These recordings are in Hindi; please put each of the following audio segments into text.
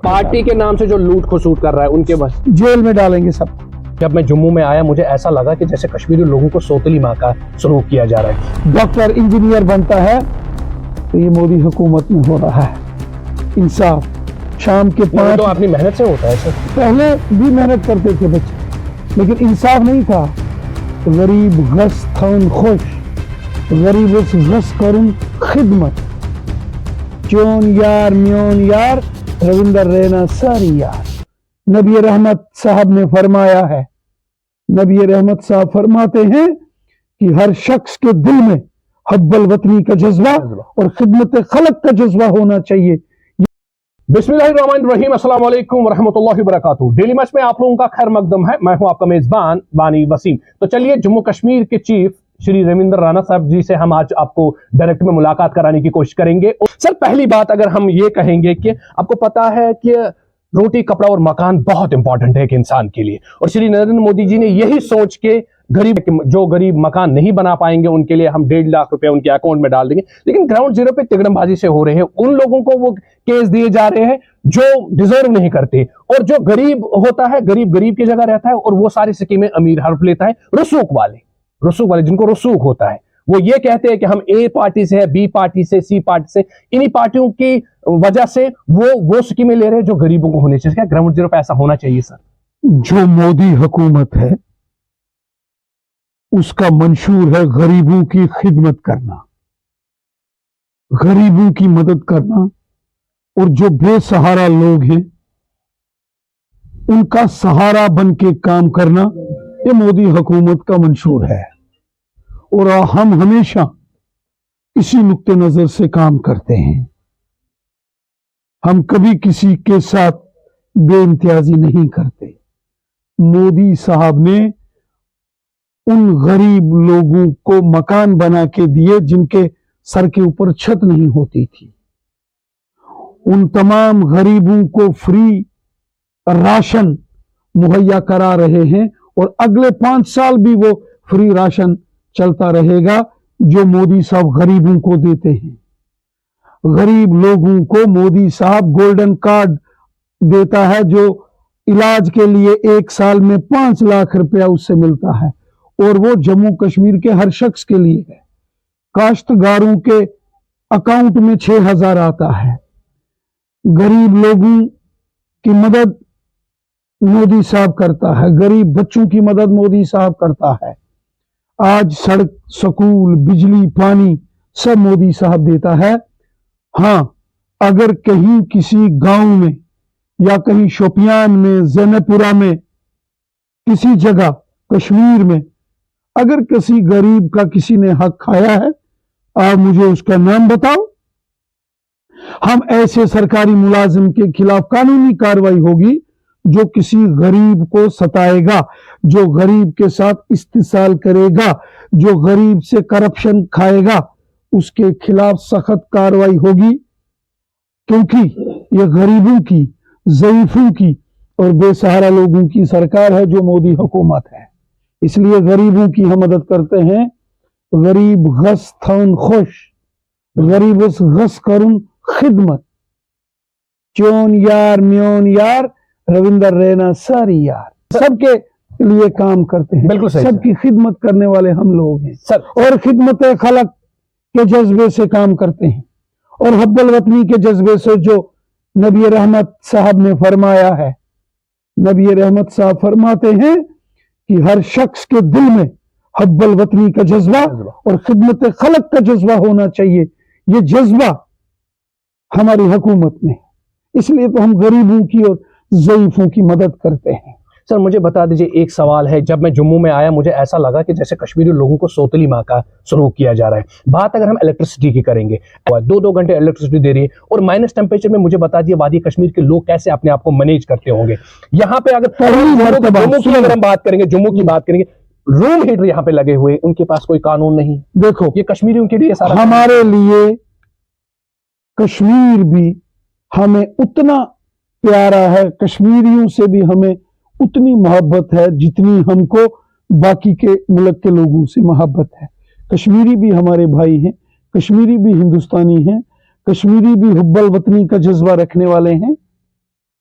पार्टी के नाम से जो लूट खसूट कर रहा है उनके बस जेल में डालेंगे सब। जब मैं जम्मू में आया मुझे ऐसा लगा कि जैसे कश्मीरी लोगों को सोतली माँ का सलूक किया जा रहा है। डॉक्टर इंजीनियर बनता है तो ये मोदी हुकूमत में हो रहा है। इंसाफ शाम के 5 तो अपनी मेहनत से होता है सर। पहले भी मेहनत करते थे बच्चे, लेकिन इंसाफ नहीं था। गरीब गस थन खुश, गरीब गस करुन खिदमत, चोन यार म्योन यार रविंदर रैना सारी यार। नबी रहमत साहब ने फरमाया है, नबी रहमत साहब फरमाते हैं कि हर शख्स के दिल में हब्बल वतनी का जज्बा और खिदमत खलक का जज्बा होना चाहिए। बिस्मिल्लाहिर्रहमानिर्रहीम, अस्सलाम वालेकुम वरहमतुल्लाहि वबरकातुहू। डेली मैच में आप लोगों का खैर मकदम है। मैं हूं आपका मेजबान वानी वसीम। तो चलिए जम्मू कश्मीर के चीफ श्री रविंदर राणा साहब जी से हम आज आपको डायरेक्ट में मुलाकात कराने की कोशिश करेंगे। सर पहली बात अगर हम ये कहेंगे कि आपको पता है कि रोटी कपड़ा और मकान बहुत इंपॉर्टेंट है एक इंसान के लिए, और श्री नरेंद्र मोदी जी ने यही सोच के गरीब मकान नहीं बना पाएंगे उनके लिए हम 1.5 लाख रुपए उनके अकाउंट में डाल देंगे। लेकिन ग्राउंड जीरो पे तिगड़मबाजी से हो रहे हैं, उन लोगों को वो केस दिए जा रहे हैं जो डिजर्व नहीं करते, और जो गरीब होता है गरीब की जगह रहता है और वो सारी स्कीमें अमीर हड़प लेता है। रसूख वाले जिनको रसूख होता है वो ये कहते हैं कि हम ए पार्टी से है, बी पार्टी से, सी पार्टी से, इन्हीं पार्टियों की वजह से वो स्कीमें ले रहे हैं जो गरीबों को होनी चाहिए। क्या ग्राउंड जीरो पे ऐसा होना चाहिए सर? जो मोदी हुकूमत है उसका मंशूर है गरीबों की खिदमत करना, गरीबों की मदद करना, और जो बेसहारा लोग हैं उनका सहारा बन के काम करना, ये मोदी हुकूमत का मंशूर है। और हम हमेशा इसी नुक्ते नजर से काम करते हैं। हम कभी किसी के साथ बेइम्तियाजी नहीं करते। मोदी साहब ने उन गरीब लोगों को मकान बना के दिए जिनके सर के ऊपर छत नहीं होती थी। उन तमाम गरीबों को फ्री राशन मुहैया करा रहे हैं, और अगले 5 साल भी वो फ्री राशन चलता रहेगा जो मोदी साहब गरीबों को देते हैं। गरीब लोगों को मोदी साहब गोल्डन कार्ड देता है, जो इलाज के लिए 1 साल में 5 लाख रुपया उससे मिलता है, और वो जम्मू कश्मीर के हर शख्स के लिए है। काश्तकारों के अकाउंट में 6,000 आता है। गरीब लोगों की मदद मोदी साहब करता है, गरीब बच्चों की मदद मोदी साहब करता है। आज सड़क, स्कूल, बिजली, पानी सब मोदी साहब देता है। हाँ, अगर कहीं किसी गांव में या कहीं शोपियान में, जैनपुरा में, किसी जगह कश्मीर में अगर किसी गरीब का किसी ने हक खाया है, आप मुझे उसका नाम बताओ। हम ऐसे सरकारी मुलाजिम के खिलाफ कानूनी कार्रवाई होगी जो किसी गरीब को सताएगा, जो गरीब के साथ इस्तेसाल करेगा, जो गरीब से करप्शन खाएगा, उसके खिलाफ सख्त कार्रवाई होगी। क्योंकि यह गरीबों की, ज़ईफों की और बेसहारा लोगों की सरकार है जो मोदी हुकूमत है। इसलिए गरीबों की हम मदद करते हैं। गरीब गस थन खुश, गरीब गस करुन खिदमत, चोन यार म्योन यार रविंदर रैना सारी यार। सबके लिए काम करते हैं, बिल्कुल सही, सबकी खिदमत करने वाले हम लोग हैं सर। और खिदमत खलक के जज्बे से काम करते हैं, और हब्बल वतनी के जज्बे से जो नबी रहमत साहब ने फरमाया है। नबी रहमत साहब फरमाते हैं कि हर शख्स के दिल में हब्बल वतनी का जज्बा और खिदमत खलक का जज्बा होना चाहिए। ये जज्बा हमारी हुकूमत में, इसलिए तो हम गरीबों की और ज़ईफों की मदद करते हैं। सर मुझे बता दीजिए, एक सवाल है, जब मैं जम्मू में आया मुझे ऐसा लगा कि जैसे कश्मीरी लोगों को सोतली माँ का सलूक किया जा रहा है। बात अगर हम इलेक्ट्रिसिटी की करेंगे, 2-2 घंटे इलेक्ट्रिसिटी दे रही है, और माइनस टेम्परेचर में मुझे बता दीजिए वादी कश्मीर के लोग कैसे अपने आप को मैनेज करते होंगे। यहाँ पे अगर जम्मू की अगर हम बात करेंगे, जम्मू की बात करेंगे, रूम हीटर यहाँ पे लगे हुए, उनके पास कोई कानून नहीं। देखो, ये कश्मीरियों के लिए सारा, हमारे लिए कश्मीर भी हमें उतना प्यारा है, कश्मीरियों से भी हमें उतनी मोहब्बत है जितनी हमको बाकी के मुल्क के लोगों से मोहब्बत है। कश्मीरी भी हमारे भाई हैं, कश्मीरी भी हिंदुस्तानी हैं, कश्मीरी भी हुब्बल वतनी का जज्बा रखने वाले हैं।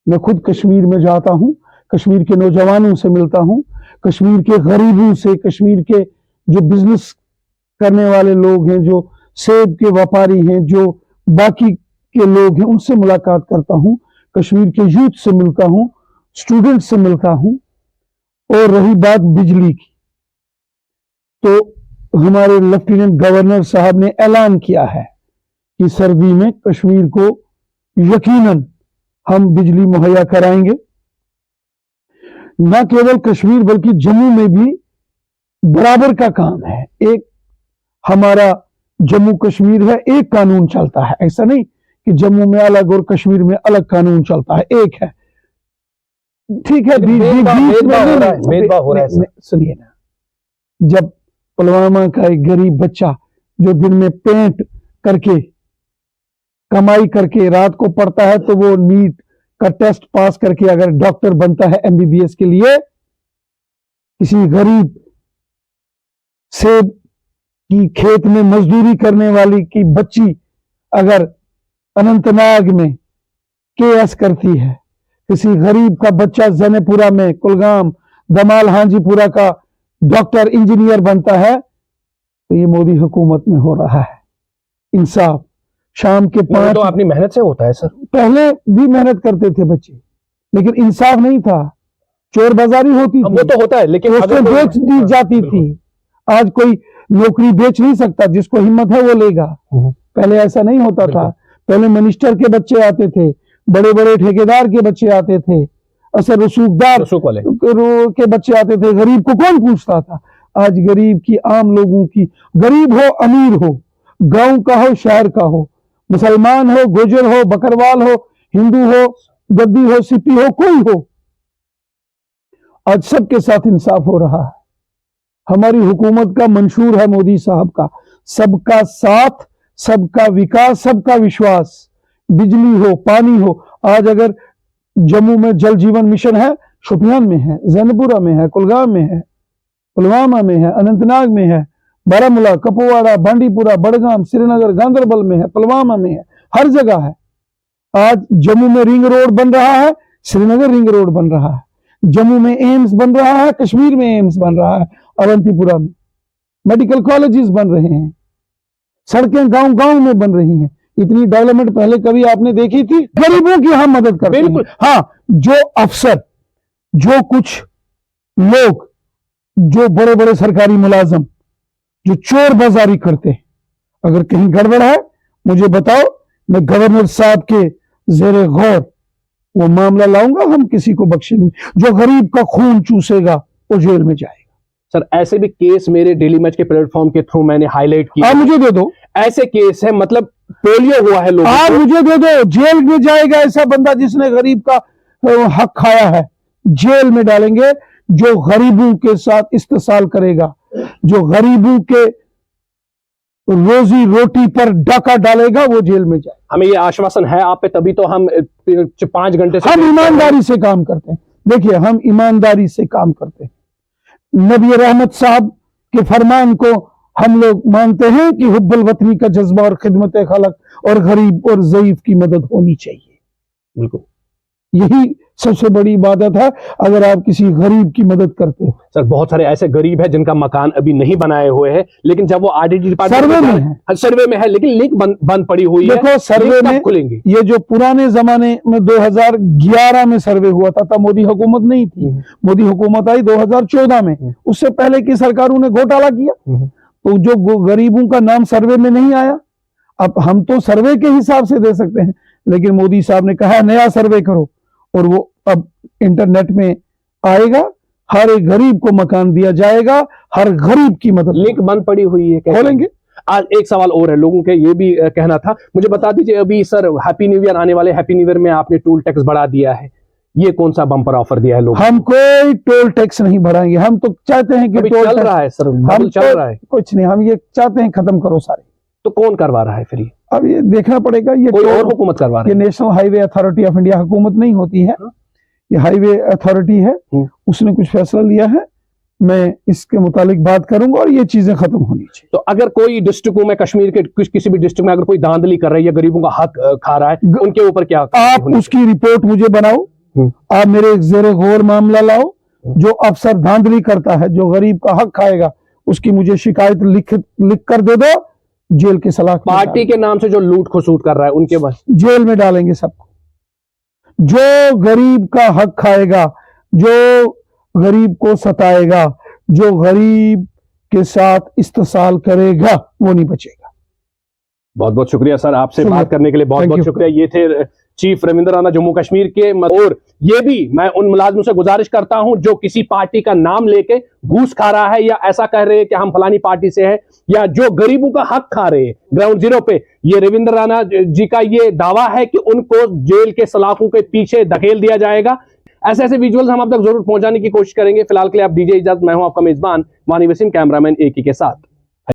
मैं खुद कश्मीर में जाता हूं, कश्मीर के नौजवानों से मिलता हूं, कश्मीर के गरीबों से, कश्मीर के जो बिजनेस करने वाले लोग हैं, जो सेब के व्यापारी हैं, जो बाकी के लोग हैं, उनसे मुलाकात करता हूं, कश्मीर के यूथ से मिलता हूं, स्टूडेंट से मिलता हूं। और रही बात बिजली की, तो हमारे लेफ्टिनेंट गवर्नर साहब ने ऐलान किया है कि सर्दी में कश्मीर को यकीनन हम बिजली मुहैया कराएंगे। न केवल कश्मीर बल्कि जम्मू में भी बराबर का काम है। एक हमारा जम्मू कश्मीर है, एक कानून चलता है। ऐसा नहीं कि जम्मू में अलग और कश्मीर में अलग कानून चलता है, एक है। ठीक है, भेदभाव हो रहा है। सुनिए ना, जब पुलवामा का एक गरीब बच्चा जो दिन में पेंट करके कमाई करके रात को पढ़ता है, तो वो नीट का टेस्ट पास करके अगर डॉक्टर बनता है एमबीबीएस के लिए, किसी गरीब सेब की खेत में मजदूरी करने वाली की बच्ची अगर अनंतनाग में केएस करती है, किसी गरीब का बच्चा जनेपुरा में, कुलगाम, दमाल हांजीपुरा का डॉक्टर इंजीनियर बनता है, तो ये मोदी हुकूमत में हो रहा है। इंसाफ शाम के 5 तो अपनी मेहनत से होता है सर। पहले भी मेहनत करते थे बच्चे, लेकिन इंसाफ नहीं था, चोर बाजारी होती थी। वो तो होता है, लेकिन उसको बेच दी जाती थी। आज कोई नौकरी बेच नहीं सकता, जिसको हिम्मत है वो लेगा। पहले ऐसा नहीं होता था। पहले मिनिस्टर के बच्चे आते थे, बड़े बड़े ठेकेदार के बच्चे आते थे, असर रसूखदार के बच्चे आते थे। गरीब को कौन पूछता था? आज गरीब की, आम लोगों की, गरीब हो अमीर हो, गांव का हो शहर का हो, मुसलमान हो, गुजर हो, बकरवाल हो, हिंदू हो, गद्दी हो, सिपी हो, कोई हो, आज सबके साथ इंसाफ हो रहा है। हमारी हुकूमत का मंशूर है मोदी साहब का, सबका साथ, सबका विकास, सबका विश्वास। बिजली हो, पानी हो। आज अगर जम्मू में जल जीवन मिशन है, शोपियान में है, जैनपुरा में है, कुलगाम में है, पुलवामा में है, अनंतनाग में है, बारामूला, कपवाड़ा, बांडीपुरा, बड़गाम, श्रीनगर, गांदरबल में है, पुलवामा में है, हर जगह है। आज जम्मू में रिंग रोड बन रहा है, श्रीनगर रिंग रोड बन रहा है, जम्मू में एम्स बन रहा है, कश्मीर में एम्स बन रहा है, अवंतीपुरा में मेडिकल कॉलेजेस बन रहे हैं, सड़कें गांव गांव में बन रही हैं। इतनी डेवलपमेंट पहले कभी आपने देखी थी? गरीबों की हम मदद करते हैं। बिल्कुल। हाँ, जो अफसर, जो कुछ लोग, जो बड़े बड़े सरकारी मुलाजम जो चोर बाजारी करते हैं, अगर कहीं गड़बड़ है मुझे बताओ, मैं गवर्नर साहब के जेरे गौर वो मामला लाऊंगा। हम किसी को बख्शेंगे। जो गरीब का खून चूसेगा वो जेल में जाएगा। सर, ऐसे भी केस मेरे डेली मैच के प्लेटफॉर्म के थ्रू मैंने हाईलाइट किया। आप मुझे दे दो। ऐसे केस है, मतलब पोलियो हुआ है लोगों आप मुझे दे दो। जेल में जाएगा ऐसा बंदा जिसने गरीब का हक खाया है, जेल में डालेंगे। जो गरीबों के साथ इस्तेसाल करेगा, जो गरीबों के रोजी रोटी पर डाका डालेगा, वो जेल में जाए। हमें ये आश्वासन है आप पे, तभी तो हम 5 घंटे से हम ईमानदारी से काम करते हैं। देखिए, हम ईमानदारी से काम करते हैं। नबी रहमत साहब के फरमान को हम लोग मानते हैं कि हुब्बुल वतनी का जज्बा और खिदमत खलक और गरीब और ज़ईफ की मदद होनी चाहिए। बिल्कुल, यही सबसे बड़ी इबादत है अगर आप किसी गरीब की मदद करते हो। सर, बहुत सारे ऐसे गरीब हैं जिनका मकान अभी नहीं बनाए हुए हैं, लेकिन जब वो आरडीडी डिपार्टमेंट सर्वे में है, लेकिन लिंक बंद पड़ी हुई है। देखो, सर्वे में खुलेंगे। ये जो पुराने जमाने में 2011 में सर्वे हुआ था, तब मोदी हुकूमत नहीं थी। मोदी हुकूमत आई 2014 में। उससे पहले की सरकारों ने घोटाला किया, तो जो गरीबों का नाम सर्वे में नहीं आया। अब हम तो सर्वे के हिसाब से दे सकते हैं, लेकिन मोदी साहब ने कहा नया सर्वे करो, और वो अब इंटरनेट में आएगा। हर एक गरीब को मकान दिया जाएगा, हर गरीब की मदद। लिंक बंद पड़ी हुई है, खोलेंगे। आज एक सवाल और है, लोगों के ये भी कहना था, मुझे बता दीजिए, अभी सर हैप्पी न्यू ईयर आने वाले, हैप्पी न्यू ईयर में आपने टोल टैक्स बढ़ा दिया है, ये कौन सा बम्पर ऑफर दिया है लोगों? हम कोई टोल टैक्स नहीं बढ़ाएंगे। हम तो चाहते हैं कि टोल चल रहा है सर, हम चल रहा है, कुछ नहीं। हम ये चाहते हैं खत्म करो सारे। तो कौन करवा रहा है फिर ये? अब ये देखना पड़ेगा। ये कोई और हुकूमत करवा रहा है? ये national highway authority of India हुकूमत नहीं होती है, ये हाईवे अथॉरिटी है। उसने कुछ फैसला लिया है, मैं इसके मुतालिक बात करूंगा और ये चीजें खत्म होनी चाहिए। तो अगर कोई डिस्ट्रिक्ट में, कश्मीर के किसी भी डिस्ट्रिक्ट में अगर कोई धांधली कर रहा है या गरीबों का हक खा रहा है, उनके ऊपर क्या? आप उसकी रिपोर्ट मुझे बनाओ, आप मेरे एक ज़ेरे गौर मामला लाओ। जो अफसर धांधली करता है, जो गरीब का हक खाएगा, उसकी मुझे शिकायत लिख कर दे दो, जेल के सलाख में पार्टी के नाम से जो लूट खसूट कर रहा है उनके बस जेल में डालेंगे सबको। जो गरीब का हक खाएगा, जो गरीब को सताएगा, जो गरीब के साथ इस्तेसाल करेगा, वो नहीं बचेगा। बहुत बहुत शुक्रिया सर, आपसे बात करने के लिए बहुत बहुत शुक्रिया। ये थे चीफ रविंद्र राणा जम्मू कश्मीर के। और ये भी मैं उन मुलाजिमों से गुजारिश करता हूं जो किसी पार्टी का नाम लेके घूस खा रहा है या ऐसा कह रहे हैं कि हम फलानी पार्टी से हैं, या जो गरीबों का हक खा रहे हैं ग्राउंड जीरो पे, ये रविंद्र राणा जी का ये दावा है कि उनको जेल के सलाखों के पीछे धकेल दिया जाएगा। ऐसे ऐसे विजुअल्स हम आप तक जरूर पहुंचाने की कोशिश करेंगे। फिलहाल के लिए आप दीजिए इजाजत। मैं हूं आपका मेजबान वानी वसीम, कैमरामैन एकी के साथ।